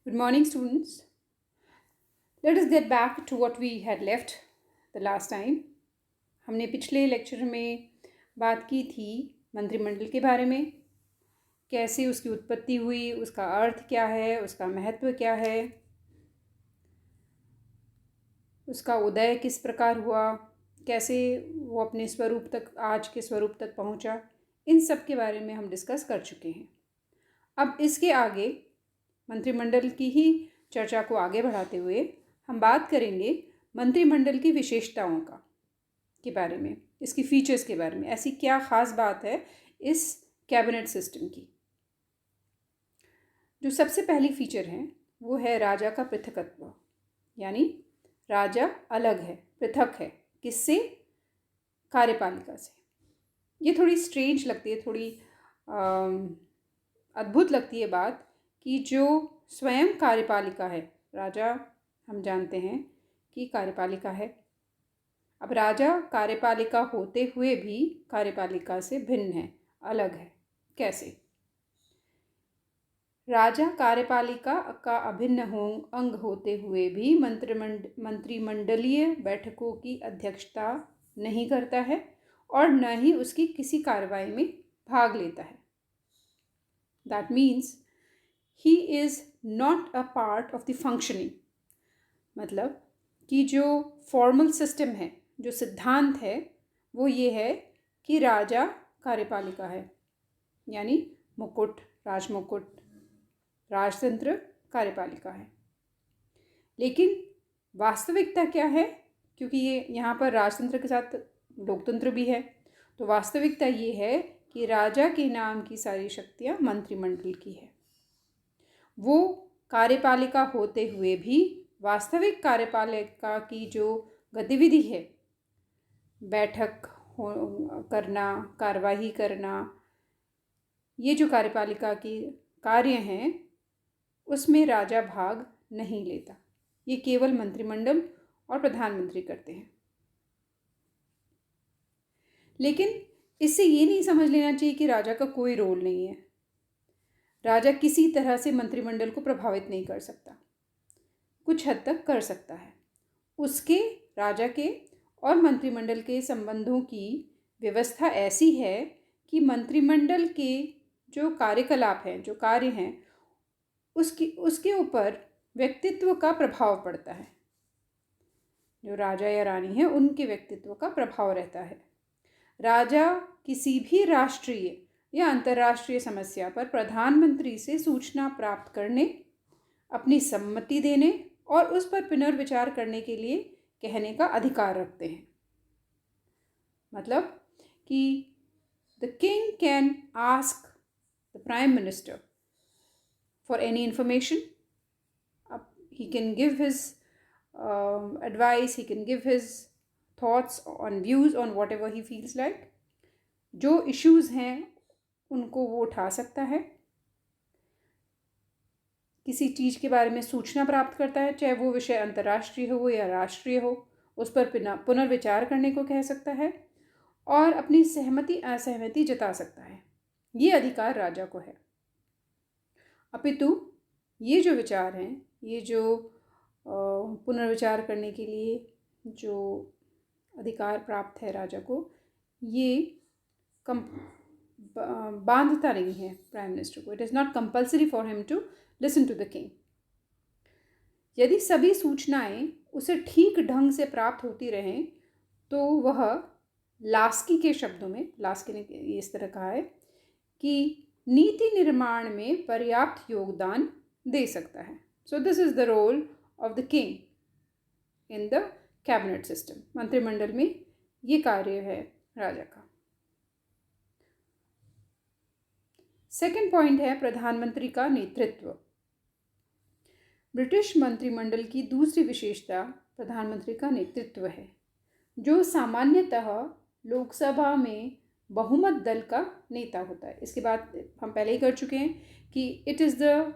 Good morning, students. Let us get back to what we had left the last time. हमने पिछले lecture में बात की थी मंत्रिमंडल के बारे में, कैसे उसकी उत्पत्ति हुई, उसका अर्थ क्या है, उसका महत्व क्या है, उसका उदय किस प्रकार हुआ, कैसे वो अपने स्वरूप तक, आज के स्वरूप तक पहुंचा, इन सब के बारे में हम डिस्कस कर चुके हैं। अब इसके आगे मंत्रिमंडल की ही चर्चा को आगे बढ़ाते हुए हम बात करेंगे मंत्रिमंडल की विशेषताओं के बारे में, इसकी फीचर्स के बारे में। ऐसी क्या ख़ास बात है इस कैबिनेट सिस्टम की। जो सबसे पहली फीचर है वो है राजा का पृथकत्व, यानी राजा अलग है, पृथक है। किससे? कार्यपालिका से। ये थोड़ी स्ट्रेंज लगती है, थोड़ी अद्भुत लगती है बात कि जो स्वयं कार्यपालिका है, राजा हम जानते हैं कि कार्यपालिका है। अब राजा कार्यपालिका होते हुए भी कार्यपालिका से भिन्न है, अलग है। कैसे? राजा कार्यपालिका का अभिन्न अंग होते हुए भी मंत्रिमंडलीय बैठकों की अध्यक्षता नहीं करता है और न ही उसकी किसी कार्रवाई में भाग लेता है। That means he is not a part of the functioning. मतलब कि जो फॉर्मल सिस्टम है, जो सिद्धांत है, वो ये है कि राजा कार्यपालिका है, यानी मुकुट, राजमुकुट, राजतंत्र कार्यपालिका है। लेकिन वास्तविकता क्या है? क्योंकि ये यहाँ पर राजतंत्र के साथ लोकतंत्र भी है, तो वास्तविकता ये है कि राजा के नाम की सारी शक्तियाँ मंत्रिमंडल की है। वो कार्यपालिका होते हुए भी वास्तविक कार्यपालिका की जो गतिविधि है, बैठक करना, कार्यवाही करना, ये जो कार्यपालिका की कार्य हैं, उसमें राजा भाग नहीं लेता। ये केवल मंत्रिमंडल और प्रधानमंत्री करते हैं। लेकिन इससे ये नहीं समझ लेना चाहिए कि राजा का कोई रोल नहीं है। राजा किसी तरह से मंत्रिमंडल को प्रभावित नहीं कर सकता, कुछ हद तक कर सकता है। उसके, राजा के और मंत्रिमंडल के संबंधों की व्यवस्था ऐसी है कि मंत्रिमंडल के जो कार्यकलाप हैं, जो कार्य हैं, उसके ऊपर व्यक्तित्व का प्रभाव पड़ता है। जो राजा या रानी है, उनके व्यक्तित्व का प्रभाव रहता है। राजा किसी भी राष्ट्रीय या अंतर्राष्ट्रीय समस्या पर प्रधानमंत्री से सूचना प्राप्त करने, अपनी सम्मति देने और उस पर पुनर्विचार करने के लिए कहने का अधिकार रखते हैं। मतलब कि the king can ask the prime minister for any information, he can give his advice, he can give his thoughts on views on whatever he feels like. जो issues हैं उनको वो उठा सकता है, किसी चीज़ के बारे में सूचना प्राप्त करता है, चाहे वो विषय अंतर्राष्ट्रीय हो या राष्ट्रीय हो, उस पर पुनर्विचार करने को कह सकता है और अपनी सहमति असहमति जता सकता है। ये अधिकार राजा को है। अपितु ये जो विचार हैं, ये जो पुनर्विचार करने के लिए जो अधिकार प्राप्त है राजा को, ये बांधता नहीं है प्राइम मिनिस्टर को। It is not compulsory for him to listen to the king. यदि सभी सूचनाएं उसे ठीक ढंग से प्राप्त होती रहें तो वह, लास्की के शब्दों में, लास्की ने इस तरह कहा है कि नीति निर्माण में पर्याप्त योगदान दे सकता है। So this is the role of the king in the cabinet system. मंत्रिमंडल में ये कार्य है राजा का। सेकंड पॉइंट है प्रधानमंत्री का नेतृत्व। ब्रिटिश मंत्रिमंडल की दूसरी विशेषता प्रधानमंत्री का नेतृत्व है, जो सामान्यतः लोकसभा में बहुमत दल का नेता होता है। इसके बाद हम पहले ही कर चुके हैं कि it is the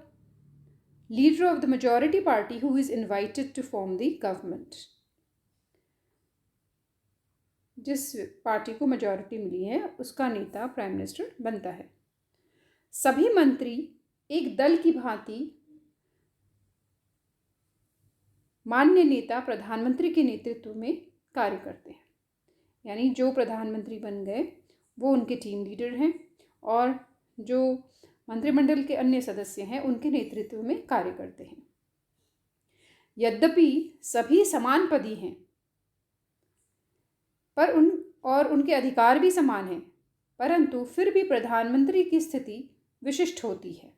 leader of the majority party who is invited to form the government. जिस पार्टी को मेजॉरिटी मिली है उसका नेता प्राइम मिनिस्टर बनता है। सभी मंत्री एक दल की भांति मान्य नेता प्रधानमंत्री के नेतृत्व में कार्य करते हैं। यानी जो प्रधानमंत्री बन गए वो उनके टीम लीडर हैं और जो मंत्रिमंडल के अन्य सदस्य हैं उनके नेतृत्व में कार्य करते हैं। यद्यपि सभी समान पदी हैं पर उनके अधिकार भी समान हैं, परंतु फिर भी प्रधानमंत्री की स्थिति विशिष्ट होती है।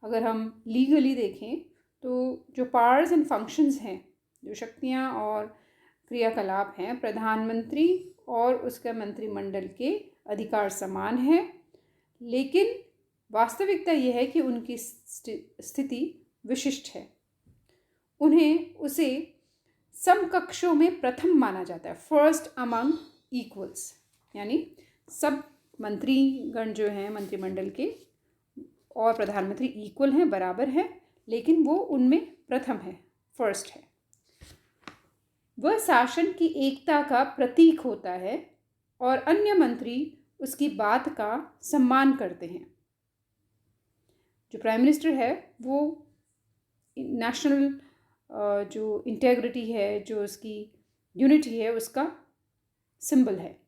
अगर हम लीगली देखें तो जो पावर्स एंड फंक्शंस हैं, जो शक्तियां और क्रियाकलाप हैं, प्रधानमंत्री और उसके मंत्रिमंडल के अधिकार समान हैं, लेकिन वास्तविकता यह है कि उनकी स्थिति विशिष्ट है। उन्हें उसे समकक्षों में प्रथम माना जाता है, फर्स्ट अमंग इक्वल्स। यानी सब मंत्रीगण जो हैं मंत्रिमंडल के और प्रधानमंत्री इक्वल हैं, बराबर हैं, लेकिन वो उनमें प्रथम है, फर्स्ट है। वह शासन की एकता का प्रतीक होता है और अन्य मंत्री उसकी बात का सम्मान करते हैं। जो प्राइम मिनिस्टर है वो नेशनल जो इंटेग्रिटी है, जो उसकी यूनिटी है, उसका सिंबल है।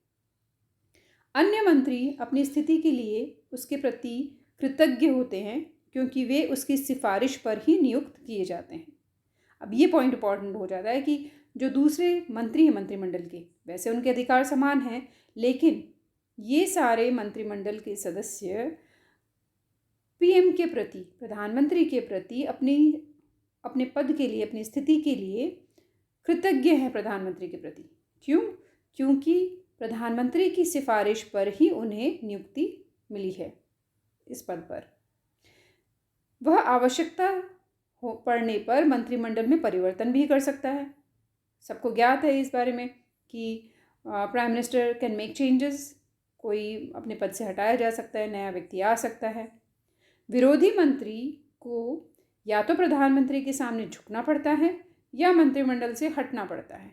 अन्य मंत्री अपनी स्थिति के लिए उसके प्रति कृतज्ञ होते हैं क्योंकि वे उसकी सिफारिश पर ही नियुक्त किए जाते हैं। अब ये पॉइंट इंपॉर्टेंट हो जाता है कि जो दूसरे मंत्री हैं मंत्रिमंडल के, वैसे उनके अधिकार समान हैं, लेकिन ये सारे मंत्रिमंडल के सदस्य पीएम के प्रति, प्रधानमंत्री के प्रति अपने पद के लिए, अपनी स्थिति के लिए कृतज्ञ हैं प्रधानमंत्री के प्रति। क्यों? क्योंकि प्रधानमंत्री की सिफारिश पर ही उन्हें नियुक्ति मिली है इस पद पर। वह आवश्यकता पड़ने पर मंत्रिमंडल में परिवर्तन भी कर सकता है। सबको ज्ञात है इस बारे में कि prime minister can make changes, कोई अपने पद से हटाया जा सकता है, नया व्यक्ति आ सकता है। विरोधी मंत्री को या तो प्रधानमंत्री के सामने झुकना पड़ता है या मंत्रिमंडल से हटना पड़ता है।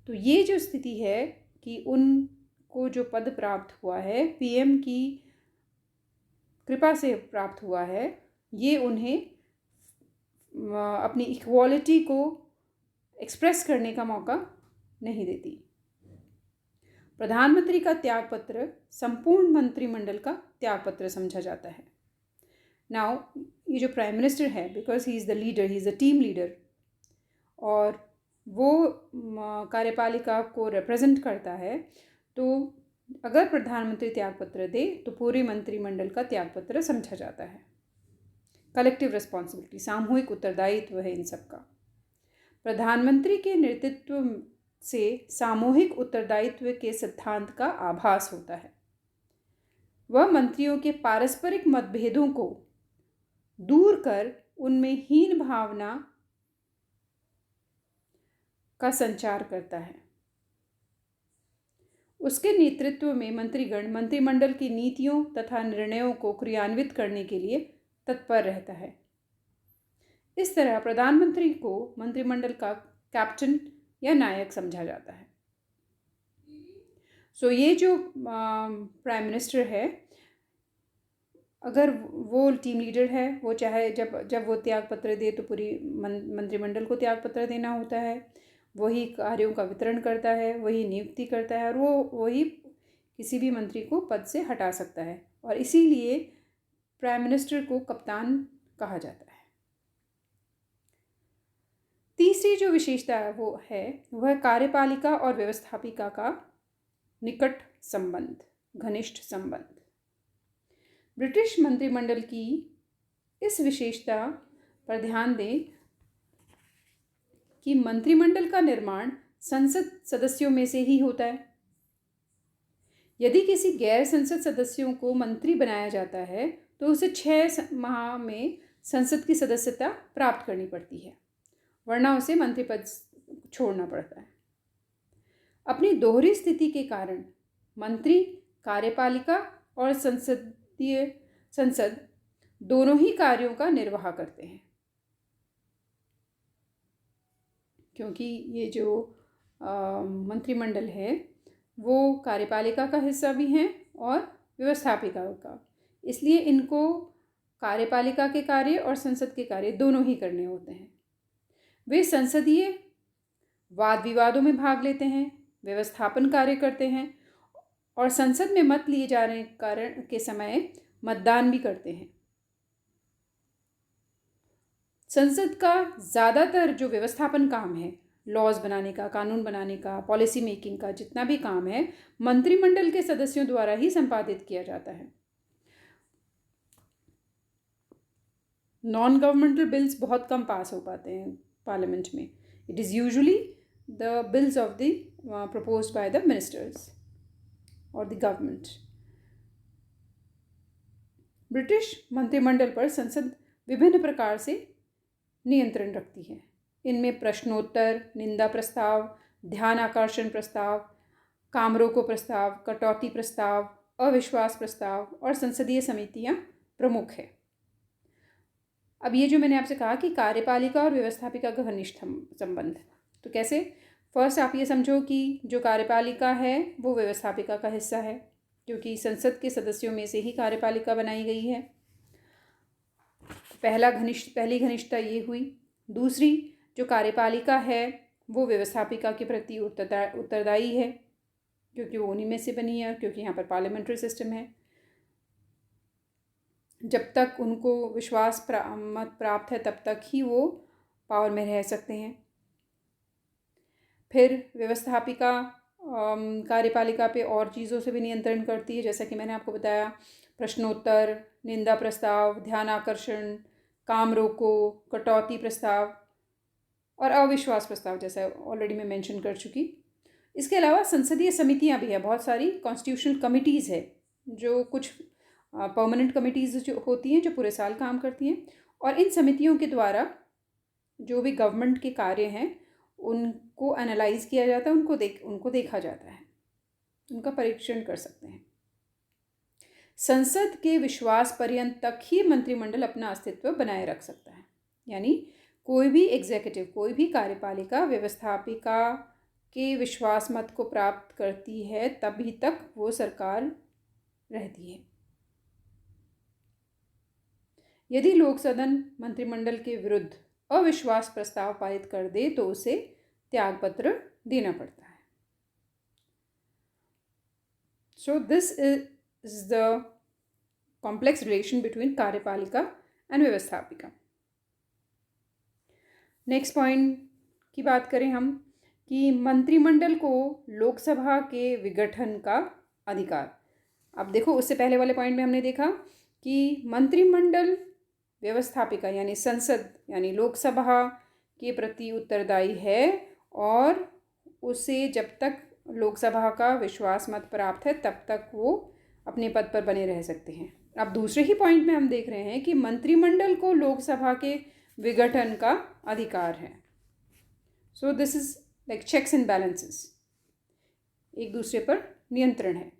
तो ये जो स्थिति है कि उनको जो पद प्राप्त हुआ है, पीएम की कृपा से प्राप्त हुआ है, ये उन्हें अपनी इक्वालिटी को एक्सप्रेस करने का मौका नहीं देती। प्रधानमंत्री का त्यागपत्र संपूर्ण मंत्रिमंडल का त्यागपत्र समझा जाता है। नाउ ये जो प्राइम मिनिस्टर है, because he is the leader, he is the team leader, और वो कार्यपालिका को रिप्रेजेंट करता है, तो अगर प्रधानमंत्री त्यागपत्र दे तो पूरे मंत्रिमंडल का त्यागपत्र समझा जाता है। कलेक्टिव रिस्पॉन्सिबिलिटी, सामूहिक उत्तरदायित्व है इन सब का। प्रधानमंत्री के नेतृत्व से सामूहिक उत्तरदायित्व के सिद्धांत का आभास होता है। वह मंत्रियों के पारस्परिक मतभेदों को दूर कर उनमें हीन भावना का संचार करता है। उसके नेतृत्व में मंत्रीगण मंत्रिमंडल की नीतियों तथा निर्णयों को क्रियान्वित करने के लिए तत्पर रहता है। इस तरह प्रधानमंत्री को मंत्रिमंडल का कैप्टन या नायक समझा जाता है। ये जो प्राइम मिनिस्टर है, अगर वो टीम लीडर है, वो चाहे जब वो त्यागपत्र दे तो पूरी मंत्रिमंडल को त्यागपत्र देना होता है। वही कार्यों का वितरण करता है, वही नियुक्ति करता है, और वही किसी भी मंत्री को पद से हटा सकता है, और इसीलिए प्राइम मिनिस्टर को कप्तान कहा जाता है। तीसरी जो विशेषता वह कार्यपालिका और व्यवस्थापिका का निकट संबंध, घनिष्ठ संबंध। ब्रिटिश मंत्रिमंडल की इस विशेषता पर ध्यान दें कि मंत्रिमंडल का निर्माण संसद सदस्यों में से ही होता है। यदि किसी गैर संसद सदस्यों को मंत्री बनाया जाता है तो उसे 6 माह में संसद की सदस्यता प्राप्त करनी पड़ती है, वरना उसे मंत्री पद छोड़ना पड़ता है। अपनी दोहरी स्थिति के कारण मंत्री कार्यपालिका और संसद दोनों ही कार्यों का निर्वाह करते हैं, क्योंकि ये जो मंत्रिमंडल है वो कार्यपालिका का हिस्सा भी हैं और व्यवस्थापिका का, इसलिए इनको कार्यपालिका के कार्य और संसद के कार्य दोनों ही करने होते हैं। वे संसदीय वाद विवादों में भाग लेते हैं, व्यवस्थापन कार्य करते हैं और संसद में मत लिए जाने कारण के समय मतदान भी करते हैं। संसद का ज़्यादातर जो व्यवस्थापन काम है, लॉज बनाने का, कानून बनाने का, पॉलिसी मेकिंग का जितना भी काम है, मंत्रिमंडल के सदस्यों द्वारा ही संपादित किया जाता है। नॉन गवर्नमेंटल बिल्स बहुत कम पास हो पाते हैं पार्लियामेंट में। It is usually the bills of the proposed by the ministers or the government. British मंत्रिमंडल पर संसद विभिन्न प्रकार से नियंत्रण रखती है। इनमें प्रश्नोत्तर, निंदा प्रस्ताव, ध्यान आकर्षण प्रस्ताव, काम रोको प्रस्ताव, कटौती प्रस्ताव, अविश्वास प्रस्ताव और संसदीय समितियां प्रमुख है। अब ये जो मैंने आपसे कहा कि कार्यपालिका और व्यवस्थापिका का घनिष्ठ संबंध, तो कैसे? फर्स्ट आप ये समझो कि जो कार्यपालिका है वो व्यवस्थापिका का हिस्सा है, क्योंकि संसद के सदस्यों में से ही कार्यपालिका बनाई गई है। पहली घनिष्ठता ये हुई। दूसरी, जो कार्यपालिका है वो व्यवस्थापिका के प्रति उत्तरदायी है, क्योंकि वो उन्हीं में से बनी है, क्योंकि यहाँ पर पार्लियामेंट्री सिस्टम है। जब तक उनको विश्वास मत प्राप्त है तब तक ही वो पावर में रह सकते हैं। फिर व्यवस्थापिका कार्यपालिका पे और चीज़ों से भी नियंत्रण करती है, जैसा कि मैंने आपको बताया, प्रश्नोत्तर, निंदा प्रस्ताव, ध्यान आकर्षण, काम रोको, कटौती प्रस्ताव और अविश्वास प्रस्ताव, जैसा ऑलरेडी मैं मेंशन कर चुकी। इसके अलावा संसदीय समितियां भी है, बहुत सारी कॉन्स्टिट्यूशनल कमिटीज़ है, जो कुछ परमानेंट कमिटीज़ जो होती हैं जो पूरे साल काम करती हैं, और इन समितियों के द्वारा जो भी गवर्नमेंट के कार्य हैं उनको एनालाइज किया जाता है, उनको देखा जाता है, उनका परीक्षण कर सकते हैं। संसद के विश्वास पर्यंत तक ही मंत्रिमंडल अपना अस्तित्व बनाए रख सकता है। यानी कोई भी एग्जीक्यूटिव, कोई भी कार्यपालिका व्यवस्थापिका के विश्वास मत को प्राप्त करती है तभी तक वो सरकार रहती है। यदि लोक सदन मंत्रिमंडल के विरुद्ध अविश्वास प्रस्ताव पारित कर दे तो उसे त्यागपत्र देना पड़ता है। So this is the complex relation between कार्यपालिका एंड व्यवस्थापिका। नेक्स्ट पॉइंट की बात करें हम कि मंत्रिमंडल को लोकसभा के विघटन का अधिकार। अब देखो, उससे पहले वाले पॉइंट में हमने देखा कि मंत्रिमंडल व्यवस्थापिका यानी संसद यानी लोकसभा के प्रति उत्तरदायी है और उसे जब तक लोकसभा का विश्वास मत प्राप्त है तब तक वो अपने पद पर बने रह सकते हैं। अब दूसरे ही पॉइंट में हम देख रहे हैं कि मंत्रिमंडल को लोकसभा के विघटन का अधिकार है। So this is like checks and balances, एक दूसरे पर नियंत्रण है।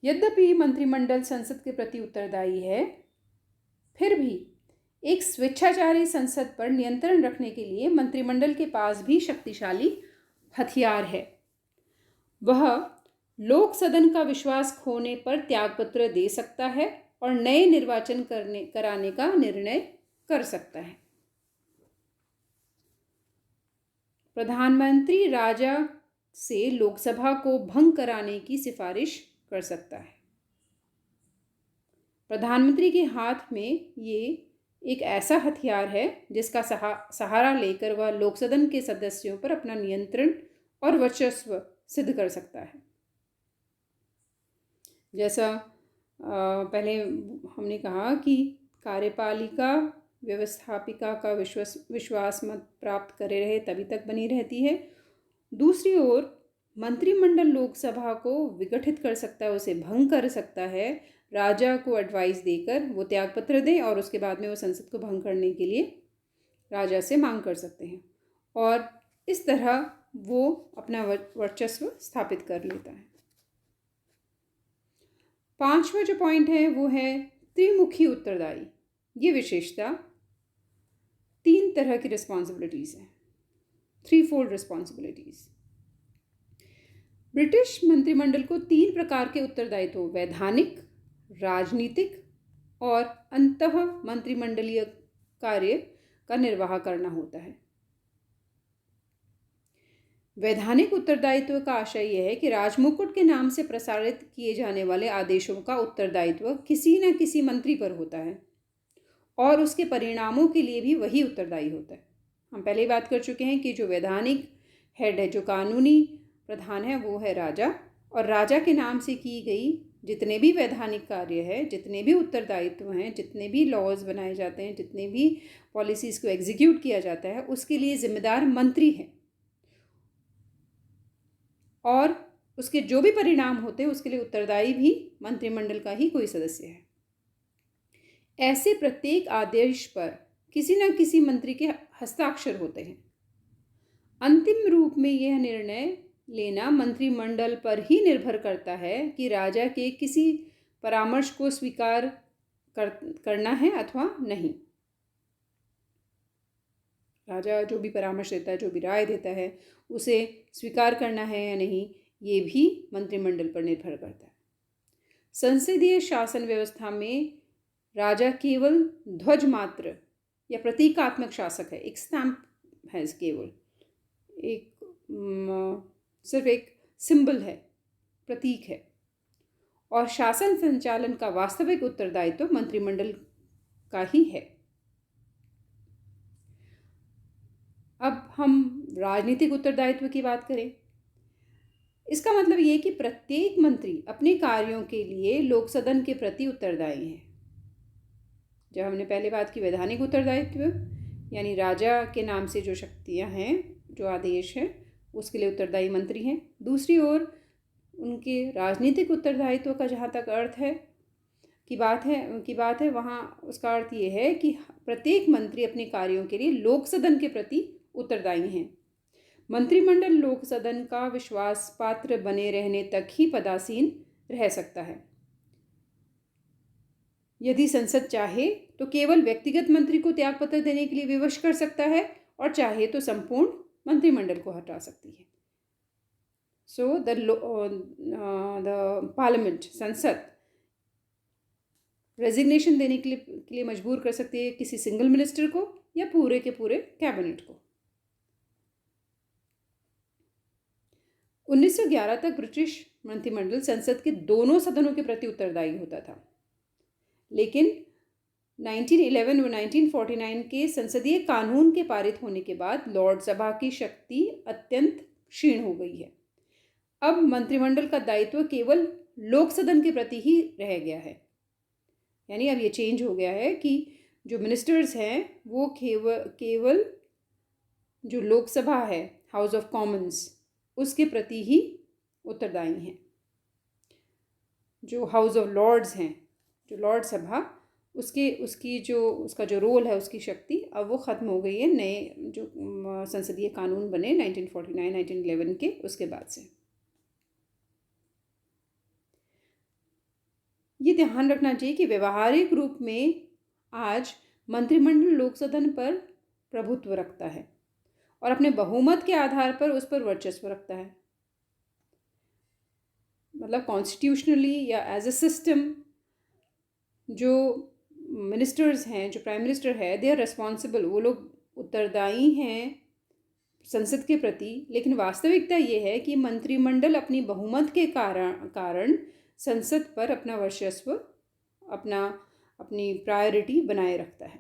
यद्यपि मंत्रिमंडल संसद के प्रति उत्तरदायी है, फिर भी एक स्वेच्छाचारी संसद पर नियंत्रण रखने के लिए मंत्रिमंडल के पास भी शक्तिशाली हथियार है। वह लोक सदन का विश्वास खोने पर त्यागपत्र दे सकता है और नए निर्वाचन कराने का निर्णय कर सकता है। प्रधानमंत्री राजा से लोकसभा को भंग कराने की सिफारिश कर सकता है। प्रधानमंत्री के हाथ में ये एक ऐसा हथियार है जिसका सहारा लेकर वह लोकसदन के सदस्यों पर अपना नियंत्रण और वर्चस्व सिद्ध कर सकता है। जैसा पहले हमने कहा कि कार्यपालिका व्यवस्थापिका का विश्वास मत प्राप्त करे रहे तभी तक बनी रहती है। दूसरी ओर मंत्रिमंडल लोकसभा को विघटित कर सकता है, उसे भंग कर सकता है, राजा को एडवाइस देकर वो त्यागपत्र दें और उसके बाद में वो संसद को भंग करने के लिए राजा से मांग कर सकते हैं और इस तरह वो अपना वर्चस्व स्थापित कर लेता है। पांचवा जो पॉइंट है वो है त्रिमुखी उत्तरदायी। ये विशेषता 3 तरह की रिस्पॉन्सिबिलिटीज़ हैं, 3-fold रिस्पॉन्सिबिलिटीज़। ब्रिटिश मंत्रिमंडल को 3 प्रकार के उत्तरदायित्व, वैधानिक, राजनीतिक और अंतः मंत्रिमंडलीय कार्य का निर्वाह करना होता है। वैधानिक उत्तरदायित्व का आशय यह है कि राजमुकुट के नाम से प्रसारित किए जाने वाले आदेशों का उत्तरदायित्व किसी न किसी मंत्री पर होता है और उसके परिणामों के लिए भी वही उत्तरदायी होता है। हम पहले ही बात कर चुके हैं कि जो वैधानिक हेड है, जो कानूनी प्रधान है, वो है राजा, और राजा के नाम से की गई जितने भी वैधानिक कार्य है, जितने भी उत्तरदायित्व हैं, जितने भी लॉज बनाए जाते हैं, जितने भी पॉलिसीज़ को एग्जीक्यूट किया जाता है, उसके लिए जिम्मेदार मंत्री है और उसके जो भी परिणाम होते हैं उसके लिए उत्तरदायी भी मंत्रिमंडल का ही कोई सदस्य है। ऐसे प्रत्येक आदेश पर किसी न किसी मंत्री के हस्ताक्षर होते हैं। अंतिम रूप में यह निर्णय लेना मंत्रिमंडल पर ही निर्भर करता है कि राजा के किसी परामर्श को स्वीकार करना है अथवा नहीं। राजा जो भी परामर्श देता है, जो भी राय देता है, उसे स्वीकार करना है या नहीं, ये भी मंत्रिमंडल पर निर्भर करता है। संसदीय शासन व्यवस्था में राजा केवल ध्वज मात्र या प्रतीकात्मक शासक है, एक स्टैम्प है, केवल एक सिर्फ एक सिंबल है, प्रतीक है, और शासन संचालन का वास्तविक उत्तरदायित्व मंत्रिमंडल का ही है। अब हम राजनीतिक उत्तरदायित्व की बात करें। इसका मतलब ये कि प्रत्येक मंत्री अपने कार्यों के लिए लोक सदन के प्रति उत्तरदायी है। जब हमने पहले बात की वैधानिक उत्तरदायित्व, यानी राजा के नाम से जो शक्तियाँ हैं, जो आदेश है, उसके लिए उत्तरदायी मंत्री हैं। दूसरी ओर उनके राजनीतिक उत्तरदायित्व का जहाँ तक अर्थ है की बात है वहाँ उसका अर्थ ये है कि प्रत्येक मंत्री अपने कार्यों के लिए लोक सदन के प्रति उत्तरदायी हैं। मंत्रिमंडल लोक सदन का विश्वास पात्र बने रहने तक ही पदासीन रह सकता है। यदि संसद चाहे तो केवल व्यक्तिगत मंत्री को त्यागपत्र देने के लिए विवश कर सकता है और चाहे तो संपूर्ण मंत्रिमंडल को हटा सकती है। सो द पार्लियामेंट, संसद, रेजिग्नेशन देने के लिए मजबूर कर सकती है किसी सिंगल मिनिस्टर को या पूरे के पूरे कैबिनेट को। 1911 तक ब्रिटिश मंत्रिमंडल संसद के दोनों सदनों के प्रति उत्तरदायी होता था, लेकिन 1911 और 1949 के संसदीय कानून के पारित होने के बाद लॉर्ड सभा की शक्ति अत्यंत क्षीण हो गई है। अब मंत्रिमंडल का दायित्व केवल लोक सदन के प्रति ही रह गया है। यानी अब ये चेंज हो गया है कि जो मिनिस्टर्स हैं वो केवल जो लोकसभा है, हाउस ऑफ कॉमन्स, उसके प्रति ही उत्तरदायी हैं। जो हाउस ऑफ लॉर्ड्स हैं, जो लॉर्ड सभा, उसका जो रोल है, उसकी शक्ति अब वो ख़त्म हो गई है नए जो संसदीय कानून बने 1949-1911 के, उसके बाद से। ये ध्यान रखना चाहिए कि व्यवहारिक रूप में आज मंत्रिमंडल लोक सदन पर प्रभुत्व रखता है और अपने बहुमत के आधार पर उस पर वर्चस्व रखता है। मतलब कॉन्स्टिट्यूशनली या एज अ सिस्टम जो मिनिस्टर्स हैं, जो प्राइम मिनिस्टर है, दे आर रिस्पॉन्सिबल, वो लोग उत्तरदायी हैं संसद के प्रति। लेकिन वास्तविकता ये है कि मंत्रिमंडल अपनी बहुमत के कारण संसद पर अपना वर्चस्व, अपनी प्रायोरिटी बनाए रखता है।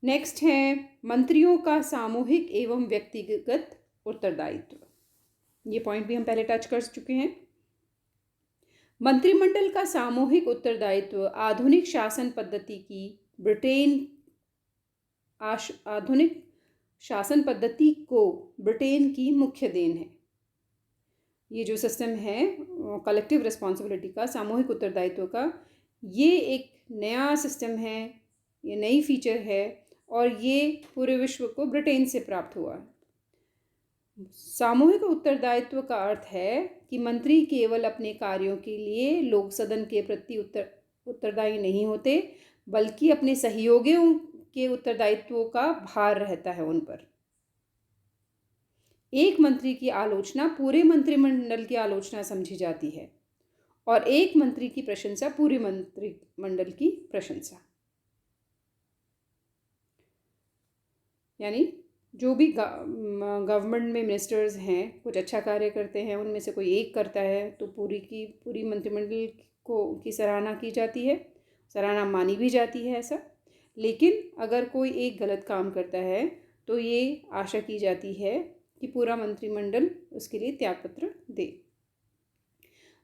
नेक्स्ट है मंत्रियों का सामूहिक एवं व्यक्तिगत उत्तरदायित्व। ये पॉइंट भी हम पहले टच कर चुके हैं। मंत्रिमंडल का सामूहिक उत्तरदायित्व आधुनिक शासन पद्धति को ब्रिटेन की मुख्य देन है। ये जो सिस्टम है कलेक्टिव रिस्पॉन्सिबिलिटी का, सामूहिक उत्तरदायित्व का, ये एक नया सिस्टम है, ये नई फीचर है और ये पूरे विश्व को ब्रिटेन से प्राप्त हुआ है। सामूहिक उत्तरदायित्व का अर्थ है कि मंत्री केवल अपने कार्यों के लिए लोक सदन के प्रति उत्तरदायी नहीं होते, बल्कि अपने सहयोगियों के उत्तरदायित्वों का भार रहता है उन पर। एक मंत्री की आलोचना पूरे मंत्रिमंडल की आलोचना समझी जाती है और एक मंत्री की प्रशंसा पूरे मंत्रिमंडल की प्रशंसा। यानी जो भी गवर्नमेंट में मिनिस्टर्स हैं, कुछ अच्छा कार्य करते हैं, उनमें से कोई एक करता है तो पूरी की पूरी मंत्रिमंडल की सराहना की जाती है, सराहना मानी भी जाती है ऐसा। लेकिन अगर कोई एक गलत काम करता है तो ये आशा की जाती है कि पूरा मंत्रिमंडल उसके लिए त्यागपत्र दे।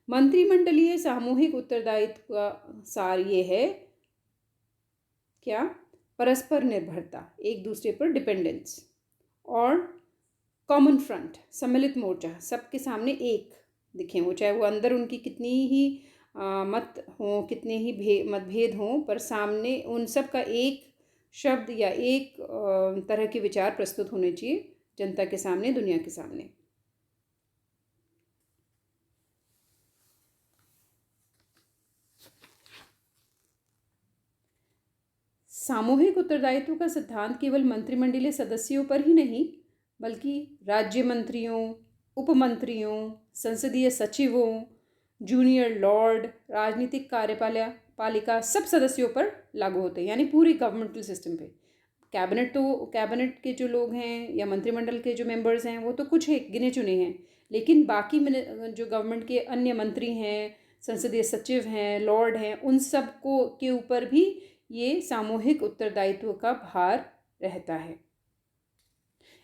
मंत्रिमंडलीय सामूहिक उत्तरदायित्व का सार ये है, क्या? परस्पर निर्भरता, एक दूसरे पर डिपेंडेंस, और कॉमन फ्रंट, सम्मिलित मोर्चा, सबके सामने एक दिखें वो, चाहे वो अंदर उनकी कितनी ही मत हों, कितने ही मतभेद हों, पर सामने उन सब का एक शब्द या एक तरह के विचार प्रस्तुत होने चाहिए जनता के सामने, दुनिया के सामने। सामूहिक उत्तरदायित्व का सिद्धांत केवल मंत्रिमंडलीय सदस्यों पर ही नहीं, बल्कि राज्य मंत्रियों, उपमंत्रियों, संसदीय सचिवों, जूनियर लॉर्ड, राजनीतिक कार्यपालिका सब सदस्यों पर लागू होते हैं, यानी पूरी गवर्नमेंटल सिस्टम पे। कैबिनेट के जो लोग हैं या मंत्रिमंडल के जो मेंबर्स हैं वो तो कुछ है गिने चुने हैं, लेकिन बाकी जो गवर्नमेंट के अन्य मंत्री हैं, संसदीय सचिव हैं, लॉर्ड हैं, उन सब को के ऊपर भी ये सामूहिक उत्तरदायित्व का भार रहता है।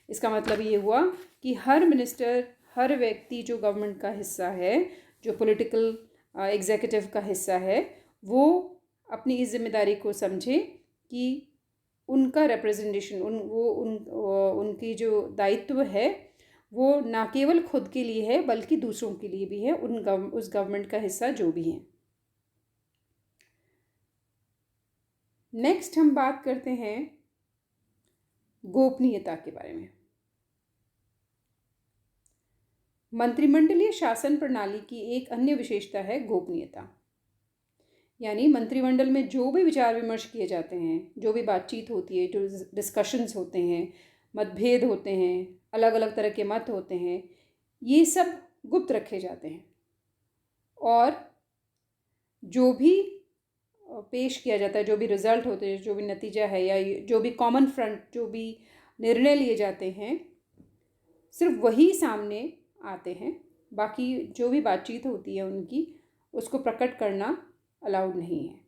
इसका मतलब ये हुआ कि हर मिनिस्टर, हर व्यक्ति जो गवर्नमेंट का हिस्सा है, जो पॉलिटिकल एग्जीक्यूटिव का हिस्सा है, वो अपनी इस जिम्मेदारी को समझे कि उनका रिप्रेजेंटेशन, उनकी जो दायित्व है वो ना केवल खुद के लिए है बल्कि दूसरों के लिए भी है, उस गवर्नमेंट का हिस्सा जो भी है। नेक्स्ट हम बात करते हैं गोपनीयता के बारे में। मंत्रिमंडलीय शासन प्रणाली की एक अन्य विशेषता है गोपनीयता। यानी मंत्रिमंडल में जो भी विचार विमर्श किए जाते हैं, जो भी बातचीत होती है, जो डिस्कशंस होते हैं, मतभेद होते हैं, अलग अलग तरह के मत होते हैं, ये सब गुप्त रखे जाते हैं, और जो भी पेश किया जाता है, जो भी रिज़ल्ट होते हैं, जो भी नतीजा है, या जो भी कॉमन फ्रंट, जो भी निर्णय लिए जाते हैं, सिर्फ वही सामने आते हैं। बाकी जो भी बातचीत होती है उनकी, उसको प्रकट करना अलाउड नहीं है।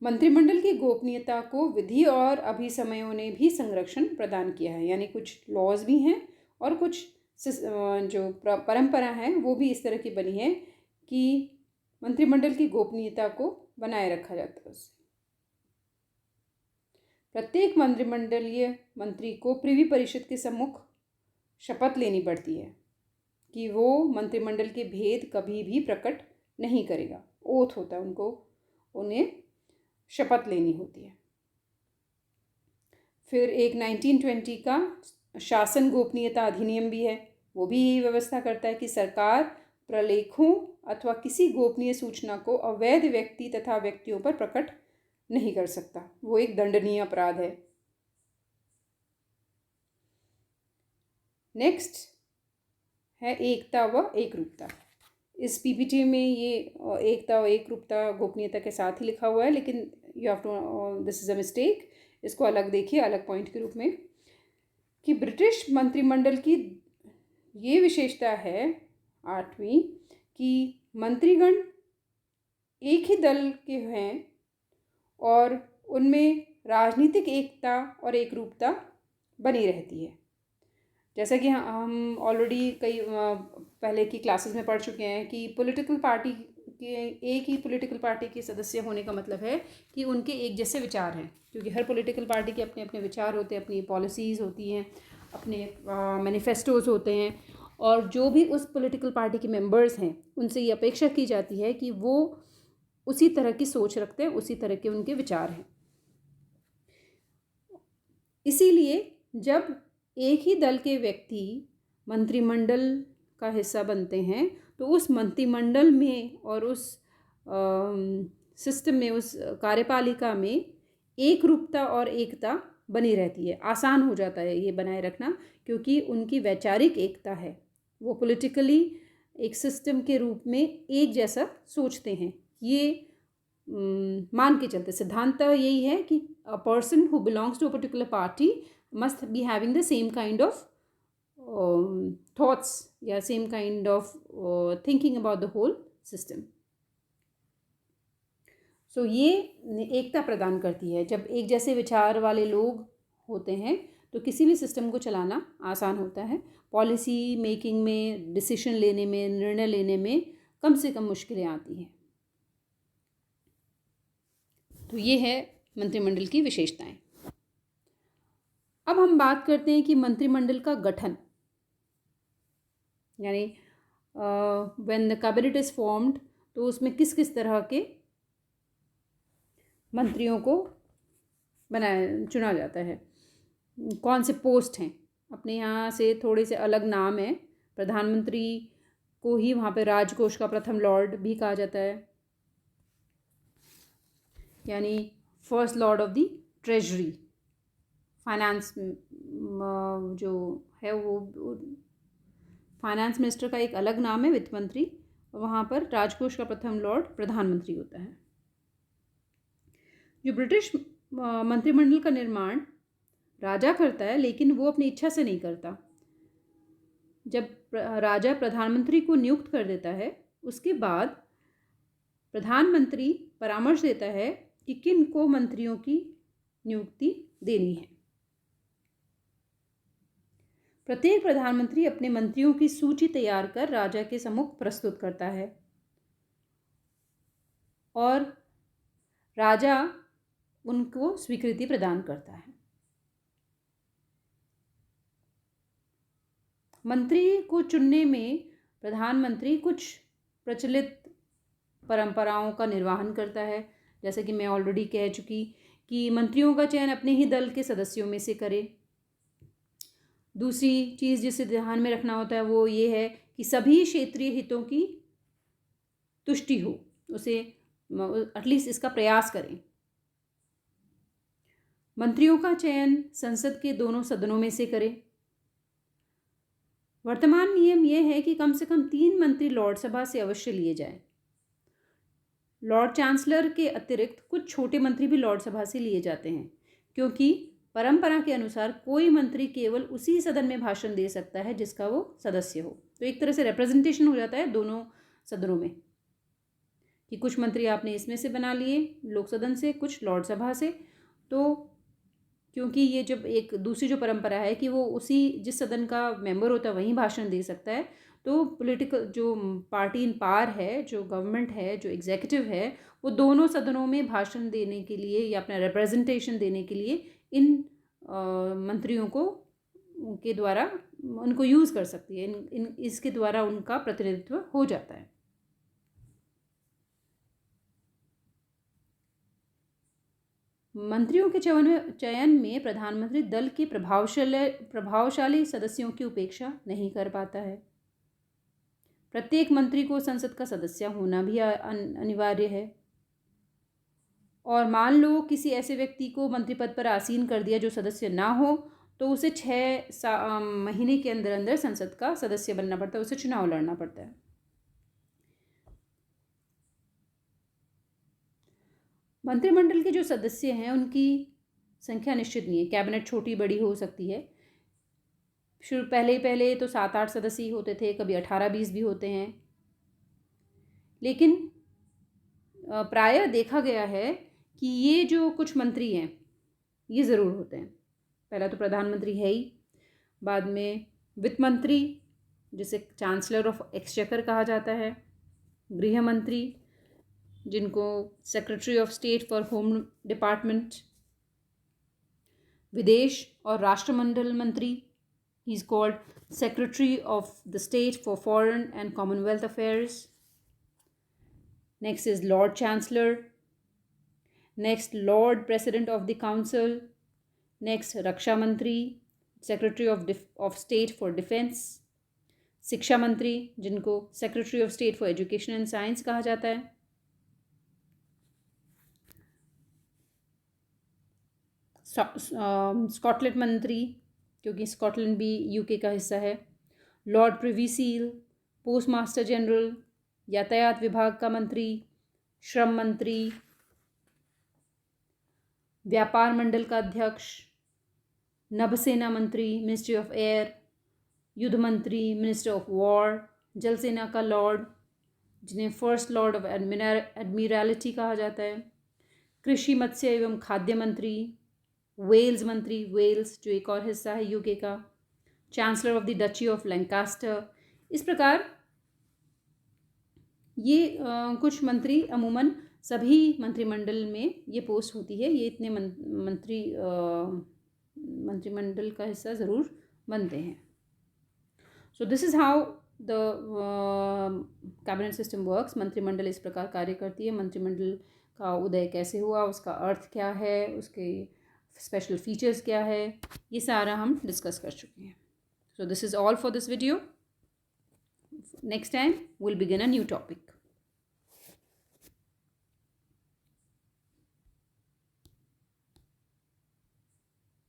मंत्रिमंडल की गोपनीयता को विधि और अभिसमयों ने भी संरक्षण प्रदान किया है। यानी कुछ लॉज भी हैं और कुछ जो परंपरा है वो भी इस तरह की बनी है कि मंत्रिमंडल की गोपनीयता को बनाए रखा जाता है उससे। प्रत्येक मंत्रिमंडलीय मंत्री को प्रिवी परिषद के सम्मुख शपथ लेनी पड़ती है कि वो मंत्रिमंडल के भेद कभी भी प्रकट नहीं करेगा। ओथ होता है उनको, उन्हें शपथ लेनी होती है। फिर एक 1920 का शासन गोपनीयता अधिनियम भी है, वो भी यही व्यवस्था करता है कि सरकार प्रलेखों अथवा किसी गोपनीय सूचना को अवैध व्यक्ति तथा व्यक्तियों पर प्रकट नहीं कर सकता, वो एक दंडनीय अपराध है। नेक्स्ट है एकता व एकरूपता। इस पीपीटी में ये एकता व एकरूपता गोपनीयता के साथ ही लिखा हुआ है, लेकिन you have to, this is a mistake, इसको अलग देखिए, अलग पॉइंट के रूप में, कि ब्रिटिश मंत्रिमंडल की ये विशेषता है 8वीं कि मंत्रीगण एक ही दल के हैं और उनमें राजनीतिक एकता और एकरूपता बनी रहती है। जैसा कि हम ऑलरेडी कई पहले की क्लासेस में पढ़ चुके हैं कि पॉलिटिकल पार्टी के, एक ही पॉलिटिकल पार्टी के सदस्य होने का मतलब है कि उनके एक जैसे विचार हैं, क्योंकि हर पॉलिटिकल पार्टी के अपने अपने विचार होते हैं, अपनी पॉलिसीज़ होती हैं, अपने मैनिफेस्टोज़ होते हैं, और जो भी उस पॉलिटिकल पार्टी के मेंबर्स हैं उनसे ये अपेक्षा की जाती है कि वो उसी तरह की सोच रखते हैं, उसी तरह के उनके विचार हैं। इसीलिए जब एक ही दल के व्यक्ति मंत्रिमंडल का हिस्सा बनते हैं तो उस मंत्रिमंडल में और उस सिस्टम में, उस कार्यपालिका में एकरूपता और एकता बनी रहती है। आसान हो जाता है ये बनाए रखना, क्योंकि उनकी वैचारिक एकता है, वो पॉलिटिकली एक सिस्टम के रूप में एक जैसा सोचते हैं। ये मान के चलते सिद्धांत यही है कि a person who belongs to a particular party must be having the same kind of thoughts या same kind of thinking about the whole system. So ये एकता प्रदान करती है। जब एक जैसे विचार वाले लोग होते हैं तो किसी भी सिस्टम को चलाना आसान होता है। पॉलिसी मेकिंग में, डिसीजन लेने में, निर्णय लेने में कम से कम मुश्किलें आती हैं। तो ये है मंत्रिमंडल की विशेषताएं। अब हम बात करते हैं कि मंत्रिमंडल का गठन, यानी when the cabinet is formed, तो उसमें किस किस तरह के मंत्रियों को चुना जाता है, कौन से पोस्ट हैं। अपने यहाँ से थोड़े से अलग नाम है। प्रधानमंत्री को ही वहाँ पे राजकोष का प्रथम लॉर्ड भी कहा जाता है, यानी first Lord of the treasury. Finance जो है वो फाइनेंस मिनिस्टर का एक अलग नाम है, वित्त मंत्री। वहाँ पर राजकोष का प्रथम लॉर्ड प्रधानमंत्री होता है। जो ब्रिटिश मंत्रिमंडल का निर्माण राजा करता है, लेकिन वो अपनी इच्छा से नहीं करता। जब राजा प्रधानमंत्री को नियुक्त कर देता है, उसके बाद प्रधानमंत्री परामर्श देता है कि किन को मंत्रियों की नियुक्ति देनी है। प्रत्येक प्रधानमंत्री अपने मंत्रियों की सूची तैयार कर राजा के सम्मुख प्रस्तुत करता है और राजा उनको स्वीकृति प्रदान करता है। मंत्री को चुनने में प्रधानमंत्री कुछ प्रचलित परंपराओं का निर्वहन करता है। जैसे कि मैं ऑलरेडी कह चुकी कि मंत्रियों का चयन अपने ही दल के सदस्यों में से करे। दूसरी चीज़ जिसे ध्यान में रखना होता है वो ये है कि सभी क्षेत्रीय हितों की तुष्टि हो, उसे एटलीस्ट इसका प्रयास करें। मंत्रियों का चयन संसद के दोनों सदनों में से करें। वर्तमान नियम यह है कि कम से कम 3 मंत्री लॉर्ड सभा से अवश्य लिए जाएं। लॉर्ड चांसलर के अतिरिक्त कुछ छोटे मंत्री भी लॉर्ड सभा से लिए जाते हैं, क्योंकि परंपरा के अनुसार कोई मंत्री केवल उसी सदन में भाषण दे सकता है जिसका वो सदस्य हो। तो एक तरह से रिप्रेजेंटेशन हो जाता है दोनों सदनों में, कि कुछ मंत्री आपने इसमें से बना लिए लोक सदन से, कुछ लॉर्ड सभा से। तो क्योंकि ये जब एक दूसरी जो परंपरा है कि वो उसी जिस सदन का मेंबर होता है वहीं भाषण दे सकता है, तो पॉलिटिकल जो पार्टी इन पावर है, जो गवर्नमेंट है, जो एग्जीक्यूटिव है, वो दोनों सदनों में भाषण देने के लिए या अपना रिप्रेजेंटेशन देने के लिए इन मंत्रियों को के द्वारा उनको यूज़ कर सकती है। इसके द्वारा उनका प्रतिनिधित्व हो जाता है। मंत्रियों के चयन में प्रधानमंत्री दल के प्रभावशाली सदस्यों की उपेक्षा नहीं कर पाता है। प्रत्येक मंत्री को संसद का सदस्य होना भी अनिवार्य है। और मान लो किसी ऐसे व्यक्ति को मंत्री पद पर आसीन कर दिया जो सदस्य ना हो, तो उसे 6 महीने के अंदर अंदर संसद का सदस्य बनना पड़ता है, उसे चुनाव लड़ना पड़ता है। मंत्रिमंडल के जो सदस्य हैं उनकी संख्या निश्चित नहीं है। कैबिनेट छोटी बड़ी हो सकती है। पहले तो 7-8 सदस्य ही होते थे, कभी 18-20 भी होते हैं। लेकिन प्रायः देखा गया है कि ये जो कुछ मंत्री हैं ये ज़रूर होते हैं। पहला तो प्रधानमंत्री है ही, बाद में वित्त मंत्री जिसे चांसलर ऑफ एक्सचेकर कहा जाता है, गृह मंत्री जिनको secretary of state for home department, विदेश और राष्ट्रमंडल मंत्री, he is called secretary of the state for foreign and commonwealth affairs. Next is lord chancellor, next lord president of the council, next रक्षा मंत्री, secretary of state for defence, शिक्षा मंत्री जिनको secretary of state for education and science कहा जाता है, Scotland मंत्री क्योंकि स्कॉटलैंड भी यूके का हिस्सा है, lord privy seal, postmaster general, यातायात विभाग का मंत्री, श्रम मंत्री, व्यापार मंडल का अध्यक्ष, नभसेना मंत्री मिनिस्ट्री ऑफ एयर, युद्ध मंत्री मिनिस्टर ऑफ वॉर, जल सेना का लॉर्ड जिन्हें फर्स्ट लॉर्ड ऑफ एडमिरलिटी कहा जाता है, कृषि मत्स्य एवं खाद्य मंत्री, वेल्स मंत्री, वेल्स जो एक और हिस्सा है यूके का, chancellor of the duchy of Lancaster. इस प्रकार ये कुछ मंत्री अमूमन सभी मंत्रिमंडल में ये पोस्ट होती है, ये इतने मंत्रिमंडल का हिस्सा ज़रूर बनते हैं। सो this is how the cabinet system works. मंत्रिमंडल इस प्रकार कार्य करती है। मंत्रिमंडल का उदय कैसे हुआ, उसका अर्थ क्या है, उसके स्पेशल फीचर्स क्या है, ये सारा हम डिस्कस कर चुके हैं। सो this is all for this video. Next time we'll begin a new topic.